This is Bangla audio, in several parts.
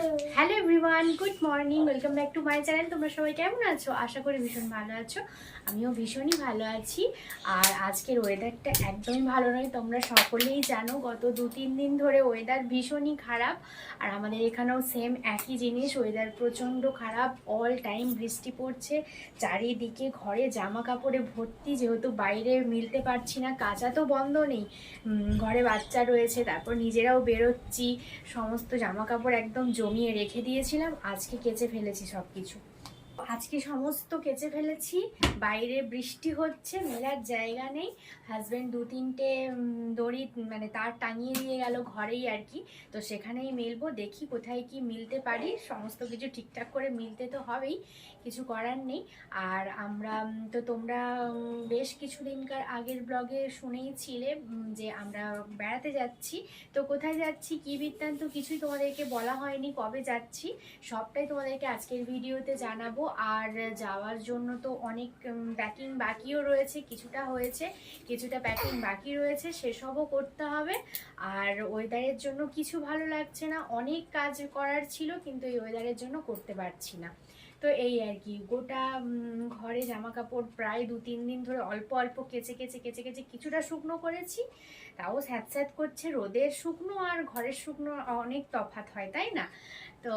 Hello everyone, good morning, welcome back to my channel. তোমরা সবাই কেমন আছো? আশা করি ভীষণ ভালো আছো। আমিও ভীষণই ভালো আছি। আর আজকের ওয়েদারটা একদমই ভালো নয়, তোমরা সকলেই জানো। গত 2-3 দিন ধরে ওয়েদার ভীষণই খারাপ। আর আমাদের এখানেও সেম একই জিনিস, ওয়েদার প্রচণ্ড খারাপ। অল টাইম বৃষ্টি পড়ছে চারিদিকে, ঘরে জামা কাপড়ে ভর্তি, যেহেতু বাইরে মিলতে পারছি না, কাচা তো বন্ধ নেই, ঘরে বাচ্চা রয়েছে, তারপর নিজেরাও বেরোচ্ছি, সমস্ত জামা কাপড় একদম জমিয়ে রেখে দিয়েছিলাম। আজকে কেচে ফেলেছি সব কিছু, আজকে সমস্ত কেচে ফেলেছি। বাইরে বৃষ্টি হচ্ছে, মেলার জায়গা নেই। হাজব্যান্ড 2-3টে দড়ি মানে তার টাঙিয়ে দিয়ে গেল ঘরেই আর কি, তো সেখানেই মিলবো। দেখি কোথায় কি মিলতে পারি, সমস্ত কিছু ঠিকঠাক করে মিলতে তো হবেই, কিছু করার নেই। আর আমরা তো তোমরা বেশ কিছুদিনকার আগের ব্লগে শুনেইছিলে যে আমরা বেড়াতে যাচ্ছি। তো কোথায় যাচ্ছি, কী বৃত্তান্ত কিছুই তোমাদেরকে বলা হয়নি, কবে যাচ্ছি সবটাই তোমাদেরকে আজকের ভিডিওতে জানাবো। আর যাওয়ার জন্য তো অনেক প্যাকিং বাকিও রয়েছে, কিছুটা হয়েছে, কিছুটা প্যাকিং বাকি রয়েছে, সেসবও করতে হবে। আর ওয়েদারের জন্য কিছু ভালো লাগছে না, অনেক কাজ করার ছিল কিন্তু এই ওয়েদারের জন্য করতে পারছি না। তো এই আর কি, গোটা ঘরে জামা কাপড় প্রায় 2-3 দিন ধরে অল্প অল্প কেচে কেচে কেচে কেচে কিছুটা শুকনো করেছি, তাও স্যাঁত স্যাঁত করছে। রোদের শুকনো আর ঘরের শুকনো অনেক তফাৎ হয়, তাই না? তো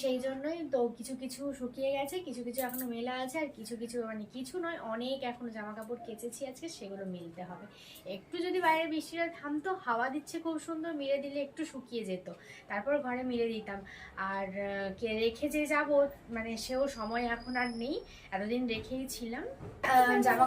সেই জন্যই তো কিছু কিছু শুকিয়ে গেছে, কিছু কিছু এখনো মেলা আছে, আর কিছু কিছু মানে কিছু নয়, অনেক এখনো জামা কাপড় কেচেছি আজকে, সেগুলো মিলতে হবে। একটু যদি বাইরে বৃষ্টিটা থামতো, হাওয়া দিচ্ছে খুব সুন্দর, মিলে দিলে একটু শুকিয়ে যেত, তারপর ঘরে মিলে দিতাম। আর রেখে যে যাব মানে সেও সময় এখন আর নেই, এতদিন রেখেই ছিলাম। জামা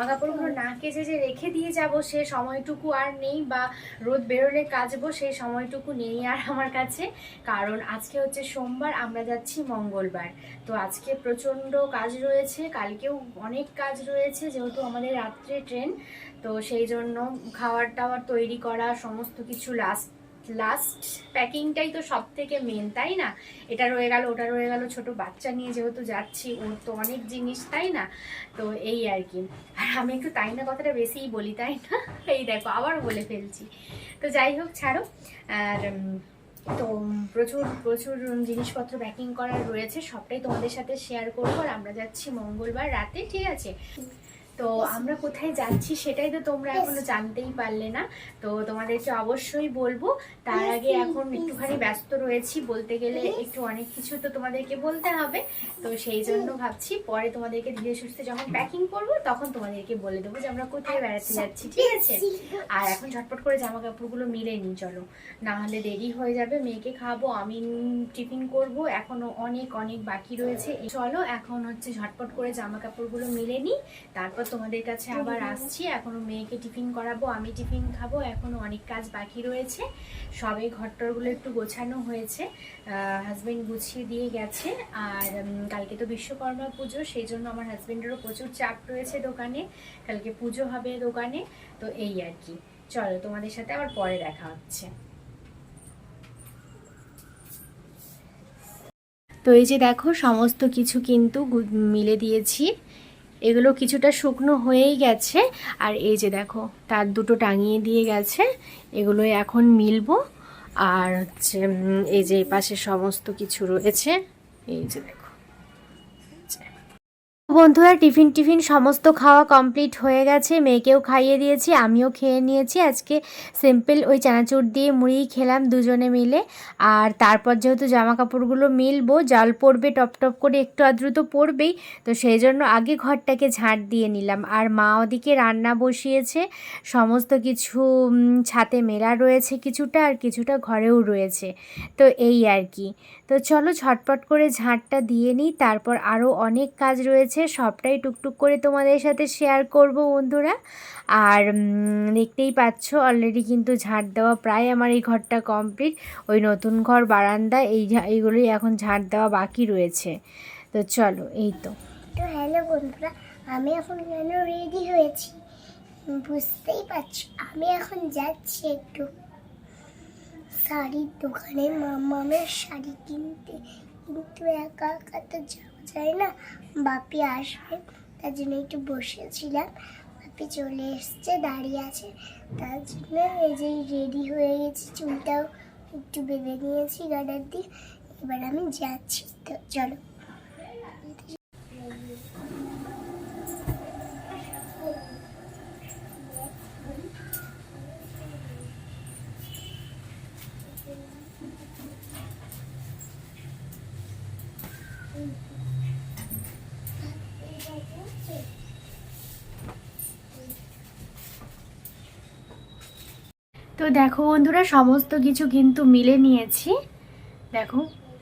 কাপড়গুলো না কেচে যে রেখে দিয়ে যাব, সে সময়টুকু আর নেই, বা রোদ বেরোলে কাচবো সেই সময়টুকু নেই আর আমার কাছে। কারণ আজকে হচ্ছে সোমবার, আমরা যাচ্ছি মঙ্গলবার। তো আজকে প্রচণ্ড কাজ রয়েছে, কালকেও অনেক কাজ রয়েছে, যেহেতু আমাদের রাত্রে ট্রেন। তো সেই জন্য খাবার টাবার তৈরি করা, সমস্ত কিছু লাস্ট প্যাকিংটাই তো সব থেকে মেন, তাই না? এটা রয়ে গেল, ওটা রয়ে গেল, ছোট বাচ্চা নিয়ে যেহেতু যাচ্ছি, ওর তো অনেক জিনিস, তাই না? তো এই আর কি। আর আমি একটু তাই না কথাটা বেশিই বলি, তাই না? এই দেখো আবার বলে ফেলছি। তো যাই হোক, ছাড়ো। আর তো প্রচুর প্রচুর জিনিসপত্র প্যাকিং করার রয়েছে, সবটাই তোমাদের সাথে শেয়ার করবো। আর আমরা যাচ্ছি মঙ্গলবার রাতে, ঠিক আছে? তো আমরা কোথায় যাচ্ছি সেটাই তো তোমরা এখনো জানতেই পারলে না, তো তোমাদেরকে অবশ্যই বলবো। তার আগে এখন একটুখানি ব্যস্ত রয়েছি, বলতে গেলে একটু অনেক কিছু তো তোমাদেরকে বলতে হবে। তো সেই জন্য ভাবছি পরে তোমাদেরকে ধীরে সুস্থে যখন প্যাকিং করবো তখন তোমাদেরকে বলে দেবো যে আমরা কোথায় বেড়াতে যাচ্ছি, ঠিক আছে? আর এখন ঝটপট করে জামা কাপড়গুলো মিলে নিই, চলো, না হলে দেরি হয়ে যাবে। মেয়েকে খাবো, আমি টিফিন করব, এখনো অনেক অনেক বাকি রয়েছে। চলো এখন হচ্ছে ঝটপট করে জামা কাপড়গুলো মিলে নিই, তারপর তোমাদের কাছে আবার আসছি। এখনো মেয়েকে টিফিন করাবো, আমি টিফিন খাবো, এখনো অনেক কাজ বাকি রয়েছে। সবে ঘরটরগুলো একটু গোছানো হয়েছে, হাজবেন্ড গুছিয়ে দিয়ে গেছে। আর কালকে তো বিশ্বকর্মা পুজো, সেই জন্য আমার হাজবেন্ডেরও প্রচুর চাপ রয়েছে দোকানে, কালকে পুজো হবে দোকানে। তো এই আর কি, চলো তোমাদের সাথে আবার পরে দেখা হচ্ছে। তো এই যে দেখো, সমস্ত কিছু কিন্তু মিলে দিয়েছি, এগুলো কিছুটা শুকনো হয়েই গেছে। আর এই যে দেখো, তার দুটো টাঙিয়ে দিয়ে গেছে, এগুলো এখন মিলবো। আর হচ্ছে এই যে পাশে সমস্ত কিছু রয়েছে, এই যে দেখো। বন্ধুরা, টিফিন সমস্ত খাওয়া কমপ্লিট হয়ে গেছে, মেয়েকেও খাইয়ে দিয়েছি, আমিও খেয়ে নিয়েছি। আজকে সিম্পল ওই চানাচুর দিয়ে মুড়ি খেলাম দুজনে মিলে। আর তারপর যেহেতু জামা কাপড়গুলো মিলবো, জল পড়বে টপ টপ করে, একটু আদ্র তো পড়বেই, তো সেই জন্য আগে ঘরটাকে ঝাঁট দিয়ে নিলাম। আর মা ওদিকে রান্না বসিয়েছে, সমস্ত কিছু ছাদে মেলা রয়েছে কিছুটা, আর কিছুটা ঘরেও রয়েছে। তো এই আর কি। তো চলো ঝটপট করে ঝাঁটটা দিয়ে নিই, তারপর আরও অনেক কাজ রয়েছে, সবটাই টুকটুক করে তোমাদের সাথে শেয়ার করব বন্ধুরা। আর দেখতেই পাচ্ছ অলরেডি কিন্তু ঝাঁট দেওয়া প্রায় আমার এই ঘরটা কমপ্লিট। ওই নতুন ঘর বারান্দা এইগুলোই এখন ঝাঁট দেওয়া বাকি রয়েছে। তো চলো, এই তো। তো হ্যালো বন্ধুরা, আমি এখন কেন রেডি হয়েছি বুঝতেই পারছি। আমি এখন যাচ্ছি একটু শাড়ির দোকানে মামামের শাড়ি কিনতে, কিন্তু একা একা তো যাওয়া যায় না, বাপি আসবে, তার জন্য একটু বসেছিলাম। বাপি চলে এসছে, দাঁড়িয়ে আছে, তার জন্য এই যে রেডি হয়ে গেছি, চুলটাও একটু বেঁধে নিয়েছি গার্ডার দিয়ে। এবার আমি যাচ্ছি, তো চলো। তো দেখো বন্ধুরা, সমস্ত কিছু কিন্তু মিলে নিয়েছি। দেখো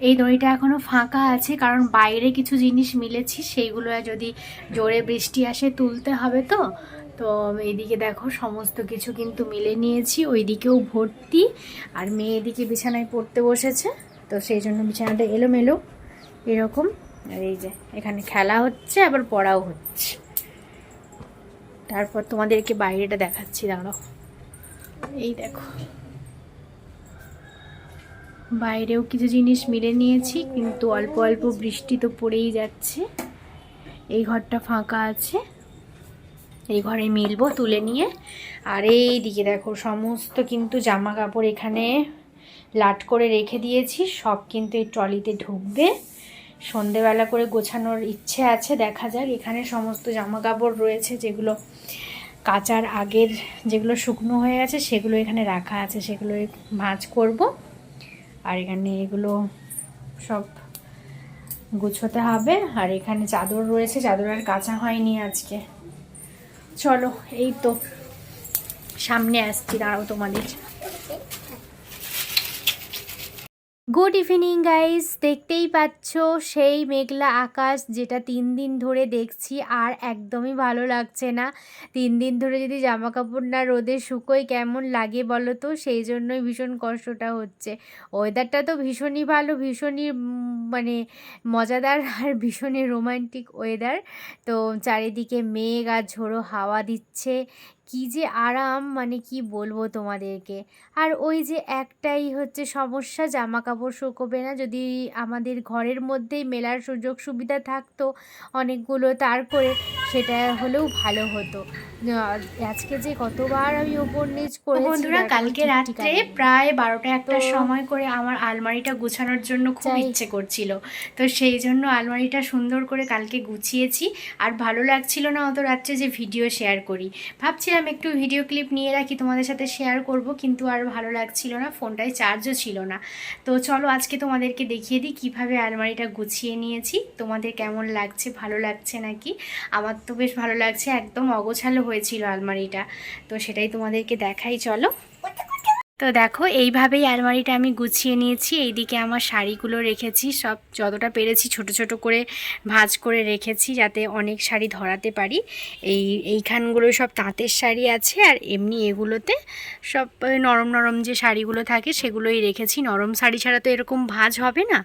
এই দড়িটা এখনো ফাঁকা আছে, কারণ বাইরে কিছু জিনিস মিলেছি, সেইগুলো যদি জোরে বৃষ্টি আসে তুলতে হবে। তো তো এইদিকে দেখো সমস্ত কিছু কিন্তু মিলে নিয়েছি, ওইদিকেও ভর্তি। আর মেয়ে এদিকে বিছানায় পড়তে বসেছে, তো সেই জন্য বিছানাটা এলোমেলো এরকম। আর এই যে এখানে খেলা হচ্ছে, আবার পড়াও হচ্ছে। তারপর তোমাদেরকে বাইরেটা দেখাচ্ছি, দাঁড়াও। এই দেখো বাইরেও কিছু জিনিস মিলে নিয়েছি, কিন্তু অল্প অল্প বৃষ্টি তো পড়েই যাচ্ছে। এই ঘরটা ফাঁকা আছে, এই ঘরে মিলবো তুলে নিয়ে। আর এই দিকে দেখো সমস্ত কিন্তু জামা কাপড় এখানে লাট করে রেখে দিয়েছি, সব কিন্তু এই ট্রলিতে ঢুকবে। সন্ধেবেলা করে গোছানোর ইচ্ছে আছে, দেখা যাক। এখানে সমস্ত জামা কাপড় রয়েছে, যেগুলো কাচার আগের যেগুলো শুকনো হয়ে আছে সেগুলো এখানে রাখা আছে, সেগুলো ভাঁজ করব। আর এখানে এগুলো সব গুছোতে হবে। আর এখানে চাদর রয়েছে, চাদর আর কাচা হয়নি আজকে। চলো এই তো সামনে আসছি, দাঁড়াও তোমাদের। গুড ইভিনিং গাইস, দেখতেই পাচ্ছ সেই মেঘলা আকাশ, যেটা 3 দিন ধরে দেখছি, আর একদমই ভালো লাগছে না। 3 দিন ধরে যদি জামা কাপড় না রোদে শুকোয় কেমন লাগে বলো তো, সেই জন্যই ভীষণ কষ্টটা হচ্ছে। ওয়েদারটা তো ভীষণই ভালো, ভীষণই মানে মজাদার, আর ভীষণই রোমান্টিক ওয়েদার। তো চারিদিকে মেঘ আর ঝোড়ো হাওয়া দিচ্ছে, কি যে আরাম, মানে কি বলবো তোমাদেরকে। আর ওই যে একটাই হচ্ছে সমস্যা, জামা কাপড় শুকোবে না। যদি আমাদের ঘরের মধ্যেই মেলার সুযোগ সুবিধা থাকতো অনেকগুলো তার করে, সেটা হলেও ভালো হতো। আজকে যে কতবার আমি ওপর নিচ করেছি বন্ধুরা। কালকে রাত্রে প্রায় 12টা-1টার সময় করে আমার আলমারিটা গুছানোর জন্য খুব ইচ্ছে করছিল, তো সেই জন্য আলমারিটা সুন্দর করে কালকে গুছিয়েছি। আর ভালো লাগছিল না অত রাত্রে যে ভিডিও শেয়ার করি, ভাবছিলাম একটু ভিডিও ক্লিপ নিয়ে রাখি তোমাদের সাথে শেয়ার করব, কিন্তু আর ভালো লাগছিল না, ফোনটায় চার্জও ছিল না। তো চলো আজকে তোমাদেরকে দেখিয়ে দিই কীভাবে আলমারিটা গুছিয়ে নিয়েছি। তোমাদের কেমন লাগছে, ভালো লাগছে নাকি? আমার তো বেশ ভালো লাগছে, একদম অগোছালো হয়েছিল আলমারিটা, তো সেটাই তোমাদেরকে দেখাই, চলো। তো দেখো এইভাবেই আলমারিটা আমি গুছিয়ে নিয়েছি। এইদিকে আমার শাড়িগুলো রেখেছি, সব যতটা পেরেছি ছোট ছোট করে ভাঁজ করে রেখেছি, যাতে অনেক শাড়ি ধরাতে পারি। এইখানগুলো সব তাঁতের শাড়ি আছে, আর এমনি এগুলোতে সব নরম নরম যে শাড়িগুলো থাকে সেগুলোই রেখেছি। নরম শাড়ি ছাড়া তো এরকম ভাঁজ হবে না,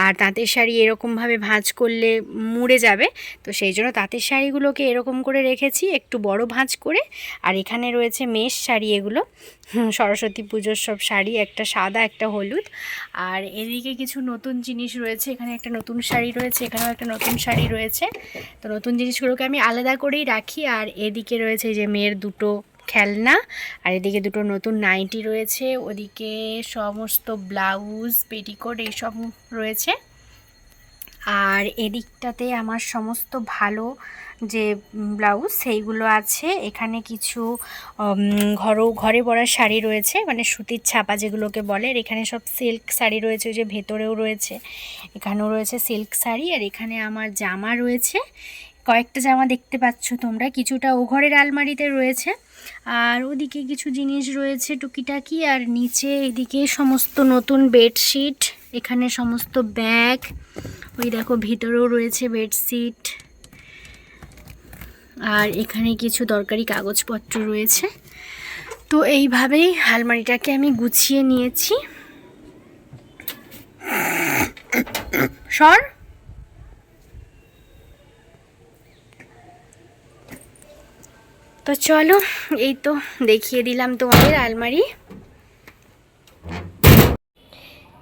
আর তাঁতের শাড়ি এরকমভাবে ভাঁজ করলে মুড়ে যাবে, তো সেই জন্য তাঁতের শাড়িগুলোকে এরকম করে রেখেছি, একটু বড় ভাঁজ করে। আর এখানে রয়েছে মেশ শাড়ি, এগুলো সরস্বতী পুজোর সব শাড়ি, একটা সাদা একটা হলুদ। আর এদিকে কিছু নতুন জিনিস রয়েছে, এখানে একটা নতুন শাড়ি রয়েছে, এখানেও একটা নতুন শাড়ি রয়েছে। তো নতুন জিনিসগুলোকে আমি আলাদা করেই রাখি। আর এদিকে রয়েছে যে মেয়ের দুটো খেলনা, আর এদিকে দুটো নতুন নাইটি রয়েছে, ওদিকে সমস্ত ব্লাউজ পেটিকোট এইসব রয়েছে। আর এদিকটাতে আমার সমস্ত ভালো যে ব্লাউজ সেইগুলো আছে। এখানে কিছু ঘরে পরার শাড়ি রয়েছে, মানে সুতির ছাপা যেগুলোকে বলে। আর এখানে সব সিল্ক শাড়ি রয়েছে, ওই যে ভেতরেও রয়েছে, এখানেও রয়েছে সিল্ক শাড়ি। আর এখানে আমার জামা রয়েছে, কয়েকটা জামা দেখতে পাচ্ছ তোমরা, কিছুটা ও ঘরের আলমারিতে রয়েছে। আর ওদিকে কিছু জিনিস রয়েছে টুকিটাকি। আর নিচে এদিকে সমস্ত নতুন বেডশিট, এখানে সমস্ত ব্যাগ, ওই দেখো ভিতরেও রয়েছে বেডশিট। আর এখানে কিছু দরকারি কাগজপত্র রয়েছে। তো এইভাবেই আলমারিটাকে আমি গুছিয়ে নিয়েছি। সর তো চলো, এই তো দেখিয়ে দিলাম তোমাদের আলমারি।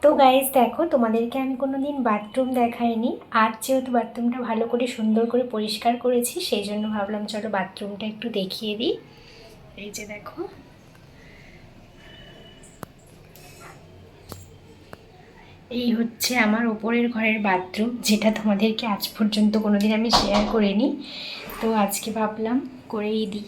তো গাইজ দেখো, তোমাদেরকে আমি কোনো দিন বাথরুম দেখাইনি, আর যেহেতু বাথরুমটা ভালো করে সুন্দর করে পরিষ্কার করেছি, সেই জন্য ভাবলাম চলো বাথরুমটা একটু দেখিয়ে দিই। এই যে দেখো, এই হচ্ছে আমার ওপরের ঘরের বাথরুম, যেটা তোমাদেরকে আজ পর্যন্ত কোনোদিন আমি শেয়ার করিনি, তো আজকে ভাবলাম করেই দিই।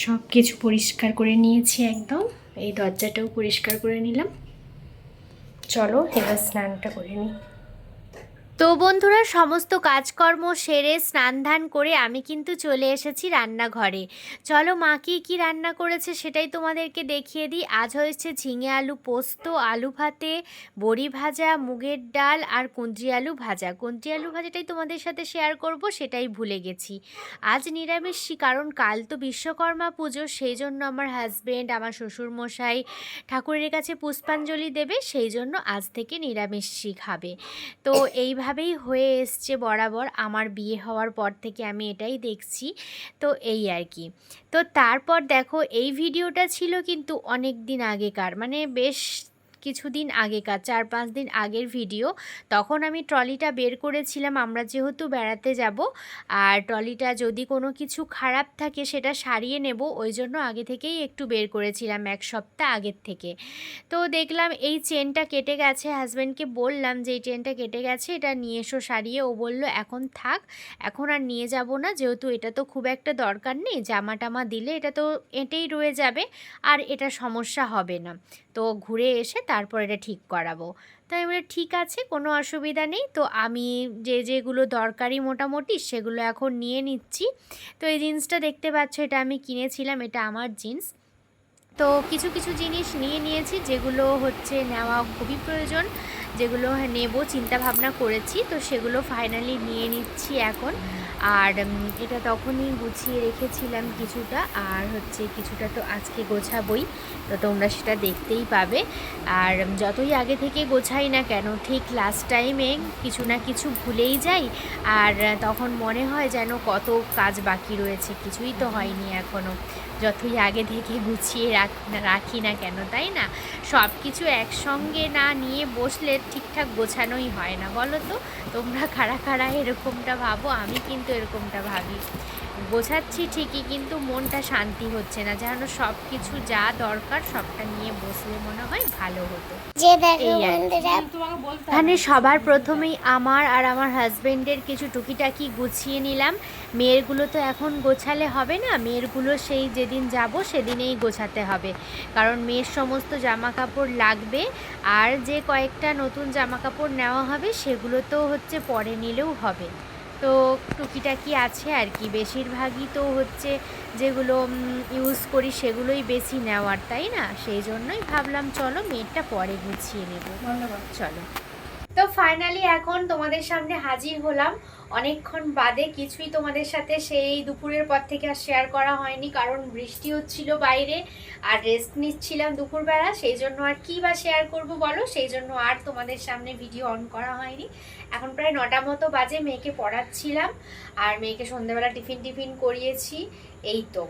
সব কিছু পরিষ্কার করে নিয়েছি একদম, এই দরজাটাও পরিষ্কার করে নিলাম। চলো এবার স্নানটা করে নিই। তো বন্ধুরা, সমস্ত কাজকর্ম সেরে স্নান ধান করে আমি কিন্তু চলে এসেছি রান্নাঘরে। চলো মা কি রান্না করেছে সেটাই তোমাদেরকে দেখিয়ে দিই। আজ হয়েছে ঝিঙে আলু পোস্ত, আলু ভাতে, বড়ি ভাজা, মুগের ডাল আর কুঁদরি আলু ভাজা। কুঁদরি আলু ভাজাটাই তোমাদের সাথে শেয়ার করব, সেটাই ভুলে গেছি। আজ নিরামিষই, কারণ কাল তো বিশ্বকর্মা পুজো, সেই জন্য আমার হাজবেন্ড, আমার শ্বশুরমশাই ঠাকুরের কাছে পুষ্পাঞ্জলি দেবে, সেই জন্য আজ থেকে নিরামিষই খাবে। তো এইভাবেই হয়ে এসছে বরাবর, আমার বিয়ে হওয়ার পর থেকে আমি এটাই দেখছি। তো এই আর কি। তো তারপর দেখো, এই ভিডিওটা ছিল কিন্তু অনেক দিন আগেকার, মানে বেশ কিছুদিন আগেকার, 4-5 দিন আগের ভিডিও। তখন আমি ট্রলিটা বের করেছিলাম, আমরা যেহেতু বেড়াতে যাব, আর ট্রলিটা যদি কোনো কিছু খারাপ থাকে সেটা সারিয়ে নেব, ওই জন্য আগে থেকেই একটু বের করেছিলাম, 1 সপ্তাহ আগের থেকে। তো দেখলাম এই চেনটা কেটে গেছে, হাজব্যান্ডকে বললাম যে এই চেনটা কেটে গেছে, এটা নিয়ে এসো সারিয়ে। ও বলল এখন থাক, এখন আর নিয়ে যাব না, যেহেতু এটা তো খুব একটা দরকার নেই, জামা টামা দিলে এটা তো এঁটেই রয়ে যাবে, আর এটা সমস্যা হবে না, তো ঘুরে এসে তারপর এটা ঠিক করাবো। তাই আমি বলি ঠিক আছে, কোনো অসুবিধা নেই। তো আমি যেগুলো দরকারি মোটামুটি সেগুলো এখন নিয়ে নিচ্ছি। তো এই জিন্সটা দেখতে পাচ্ছ, এটা আমি কিনেছিলাম, এটা আমার জিন্স। তো কিছু কিছু জিনিস নিয়ে নিয়েছি, যেগুলো হচ্ছে নেওয়া খুবই প্রয়োজন, যেগুলো নেব চিন্তা ভাবনা করেছি, তো সেগুলো ফাইনালি নিয়ে নিচ্ছি এখন। আর এটা তখনই গুছিয়ে রেখেছিলাম কিছুটা, আর হচ্ছে কিছুটা তো আজকে গোছাবই, তো তোমরা সেটা দেখতেই পাবে। আর যতই আগে থেকে গোছাই না কেন, ঠিক লাস্ট টাইমে কিছু না কিছু ভুলেই যাই, আর তখন মনে হয় যেন কত কাজ বাকি রয়েছে, কিছুই তো হয়নি এখনও, যতই আগে থেকে গুছিয়ে রাখি না কেন, তাই না? সব কিছু একসঙ্গে না নিয়ে বসলে ঠিকঠাক গোছানোই হয় না, বলো তো? তোমরা কারা কারা এরকমটা ভাবো? আমি কিন্তু এরকমটা ভাবি, গোছাচ্ছি ঠিকই কিন্তু মনটা শান্তি হচ্ছে না, যেন সব কিছু যা দরকার সবটা নিয়ে বসলে মনে হয় ভালো হতো। এখানে সবার প্রথমেই আমার আর আমার হাজবেন্ডের কিছু টুকিটাকি গুছিয়ে নিলাম। মেয়েরগুলো তো এখন গোছালে হবে না, মেয়েরগুলো সেই যেদিন যাব সেদিনেই গোছাতে হবে, কারণ মেয়ের সমস্ত জামা কাপড় লাগবে, আর যে কয়েকটা নতুন জামা কাপড় নেওয়া হবে সেগুলো তো হচ্ছে পরে নিলেও হবে। তো টুকিটাকি আছে আর কি, বেশিরভাগই তো হচ্ছে যেগুলো ইউজ করি সেগুলোই বেশি নেওয়ার, তাই না? সেই জন্যই ভাবলাম চলো মেয়েরটা পরে গুছিয়ে নেব। চলো, তো ফাইনালি এখন তোমাদের সামনে হাজির হলাম অনেকক্ষণ বাদে। কিছুই তোমাদের সাথে সেই দুপুরের পর থেকে আর শেয়ার করা হয়নি, কারণ বৃষ্টি হচ্ছিল বাইরে, আর রেস্ট নিচ্ছিলাম দুপুরবেলা, সেই জন্য আর কি বা শেয়ার করব বলো, সেই জন্য আর তোমাদের সামনে ভিডিও অন করা হয়নি। এখন প্রায় 9টা মতো বাজে, মেয়েকে পড়াচ্ছিলাম, আর মেয়েকে সন্ধ্যেবেলা টিফিন করিয়েছি, এই তো।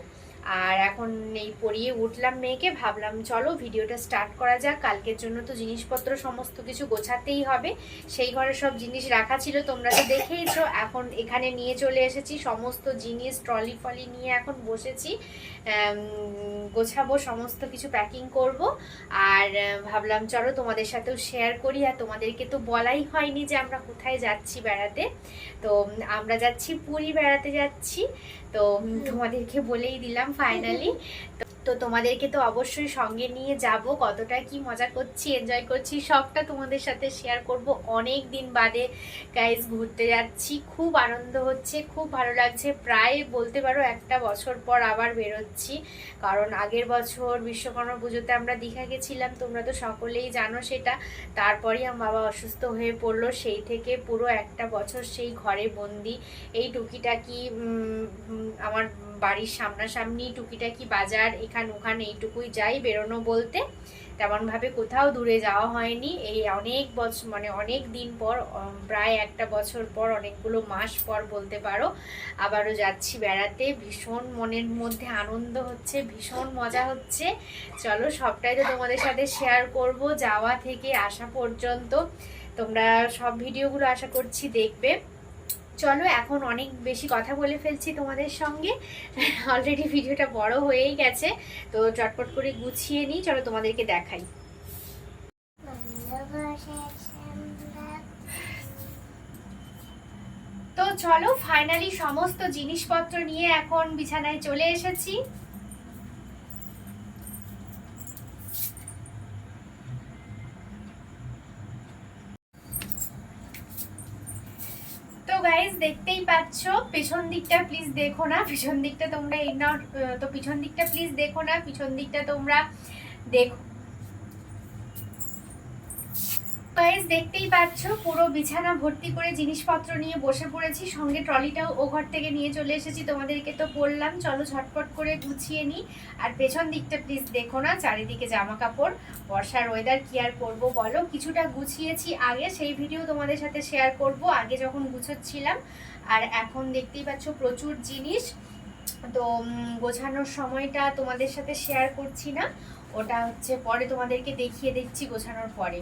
আর এখন এই পড়িয়ে উঠলাম মেয়েকে, ভাবলাম চলো ভিডিওটা স্টার্ট করা যাক। কালকের জন্য তো জিনিসপত্র সমস্ত কিছু গোছাতেই হবে, সেই ঘরে সব জিনিস রাখা ছিল, তোমরা তো দেখেইছো। এখন এখানে নিয়ে চলে এসেছি সমস্ত জিনিস, ট্রলি ফলি নিয়ে এখন বসেছি, গোছাবো, সমস্ত কিছু প্যাকিং করব। আর ভাবলাম চলো তোমাদের সাথেও শেয়ার করি। আর তোমাদেরকে তো বলাই হয়নি যে আমরা কোথায় যাচ্ছি বেড়াতে। তো আমরা যাচ্ছি পুরী বেড়াতে যাচ্ছি, তো তোমাদেরকে বলেই দিলাম ফাইনালি। তো তোমাদেরকে তো অবশ্যই সঙ্গে নিয়ে যাব, কতটা কি মজা করছি, এনজয় করছি, সবটা তোমাদের সাথে শেয়ার করব। অনেক দিন বাদে গাইজ ঘুরতে যাচ্ছি, খুব আনন্দ হচ্ছে, খুব ভালো লাগছে। প্রায় বলতে পারো 1টা বছর পর আবার বেরোচ্ছি, কারণ আগের বছর বিশ্বকর্মা পুজোতে আমরা দীঘা গেছিলাম, তোমরা তো সকলেই জানো সেটা। তারপরেই আমার বাবা অসুস্থ হয়ে পড়লো, সেই থেকে পুরো 1টা বছর সেই ঘরে বন্দি। এই টুকিটাকি আমার বাড়ির সামনাসামনি টুকিটাকি বাজার, এখান ওখানে এইটুকুই যাই বেরোনো বলতে, তেমনভাবে কোথাও দূরে যাওয়া হয়নি। এই অনেক বছর, মানে অনেক দিন পর, প্রায় 1টা বছর পর, অনেকগুলো মাস পর বলতে পারো, আবারও যাচ্ছি বেড়াতে। ভীষণ মনের মধ্যে আনন্দ হচ্ছে, ভীষণ মজা হচ্ছে। চলো সবটাই তো তোমাদের সাথে শেয়ার করব, যাওয়া থেকে আসা পর্যন্ত। তোমরা সব ভিডিওগুলো আশা করছি দেখবে। চলো এখন অনেক বেশি কথা বলে ফেলছি তোমাদের সঙ্গে, অলরেডি ভিডিওটা বড় হয়েই গেছে, তো চটপট করে গুছিয়ে নিই, চলো তোমাদেরকে দেখাই। তো চলো ফাইনালি সমস্ত জিনিসপত্র নিয়ে এখন বিছানায় চলে এসেছি। তো গাইস দেখতেই পাচ্ছ পেছন দিকটা প্লিজ দেখো না, পিছন দিকটা তোমরা ইগনোর, তো পিছন দিকটা প্লিজ দেখো না, পিছন দিকটা তোমরা দেখো। গাইস দেখতেই পাচ্ছ পুরো বিছানা ভর্তি করে জিনিসপত্র নিয়ে বসে পড়েছি, সঙ্গে ট্রলিটাও ও ঘর থেকে নিয়ে চলে এসেছি, তোমাদেরকে তো বললাম চলো ঝটপট করে গুছিয়ে নিই। আর পেছন দিকটা প্লিজ দেখো না, চারিদিকে জামা কাপড়, বর্ষার ওয়েদার কি আর করবো বলো, কিছুটা গুছিয়েছি আগে, সেই ভিডিও তোমাদের সাথে শেয়ার করব আগে যখন গুছোচ্ছিলাম। আর এখন দেখতেই পাচ্ছ প্রচুর জিনিস, তো গোছানোর সময়টা তোমাদের সাথে শেয়ার করছি না, ওটা হচ্ছে পরে তোমাদেরকে দেখিয়ে দিচ্ছি গোছানোর পরে।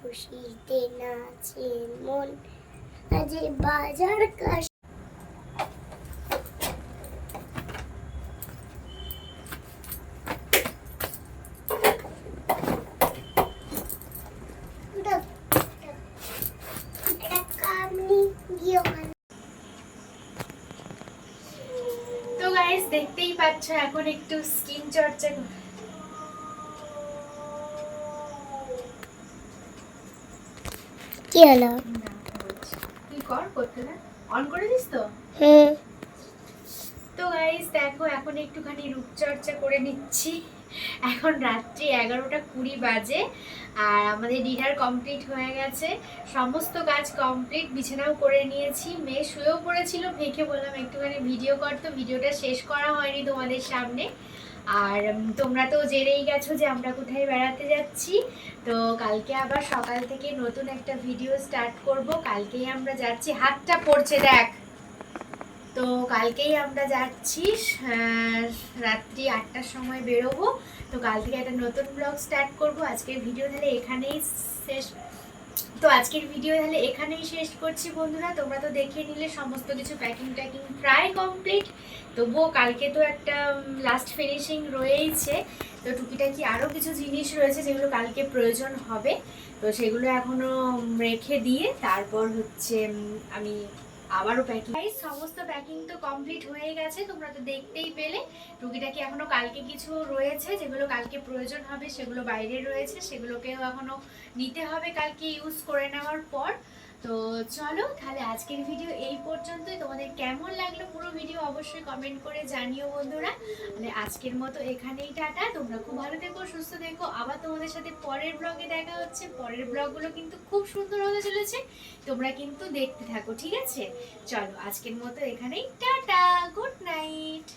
খুশিতে নাচে মন, আজে বাজার কাশ। তো গাইস দেখতেই পাচ্ছ এখন একটু স্কিন চর্চা কি হলো? তুই কর, করতে না অন করে দিস তো। তো গাইস দেখো এখন একটুখানি রূপচর্চা করে নিচ্ছি, এখন রাত্রি 11:20 বাজে, আর আমাদের ডিনার কমপ্লিট হয়ে গেছে, সমস্ত কাজ কমপ্লিট, বিছানাও করে নিয়েছি, মেয়ে শুয়েও পড়েছিল, মেয়েকে বললাম একটুখানি ভিডিও কর, তো ভিডিওটা শেষ করা হয়নি তোমাদের সামনে। আর তোমরা তো জেনেই গেছো যে আমরা কোথায় বেড়াতে যাচ্ছি, তো কালকে আবার সকাল থেকে নতুন একটা ভিডিও স্টার্ট করব, কালকেই আমরা যাচ্ছি, হাতটা পড়ছে দেখ, তো কালকেই আমরা যাচ্ছি, রাত্রি 8টার সময় বেরোবো, তো কাল থেকে একটা নতুন ব্লগ স্টার্ট করব। আজকের ভিডিও তাহলে এখানেই শেষ, তো আজকের ভিডিও তাহলে এখানেই শেষ করছি বন্ধুরা, তোমরা তো দেখে নিলে সমস্ত কিছু প্যাকিং ট্যাকিং প্রায় কমপ্লিট, তবুও কালকে তো একটা লাস্ট ফিনিশিং রয়েইছে, তো টুকিটাকি আরও কিছু জিনিস রয়েছে যেগুলো কালকে প্রয়োজন হবে, তো সেগুলো এখনও রেখে দিয়ে তারপর হচ্ছে আমি আবারও প্যাকিং, সমস্ত প্যাকিং তো কমপ্লিট হয়ে গেছে, তোমরা তো দেখতেই পেলে, টুকিটাকি এখনো কালকে কিছু রয়েছে যেগুলো কালকে প্রয়োজন হবে, সেগুলো বাইরে রয়েছে, সেগুলোকেও এখনো নিতে হবে কালকে ইউজ করে নেওয়ার পর। তো চলো তাহলে আজকের ভিডিও এই পর্যন্তই, তোমাদের কেমন লাগলো পুরো ভিডিও অবশ্যই কমেন্ট করে জানিও বন্ধুরা, মানে আজকের মতো এখানেই টাটা, তোমরা খুব ভালো থেকো, সুস্থ থেকো, আবার তোমাদের সাথে পরের ব্লগে দেখা হচ্ছে, পরের ব্লগগুলো কিন্তু খুব সুন্দর হতে চলেছে, তোমরা কিন্তু দেখতে থাকো, ঠিক আছে? চলো আজকের মতো এখানেই টাটা, গুড নাইট।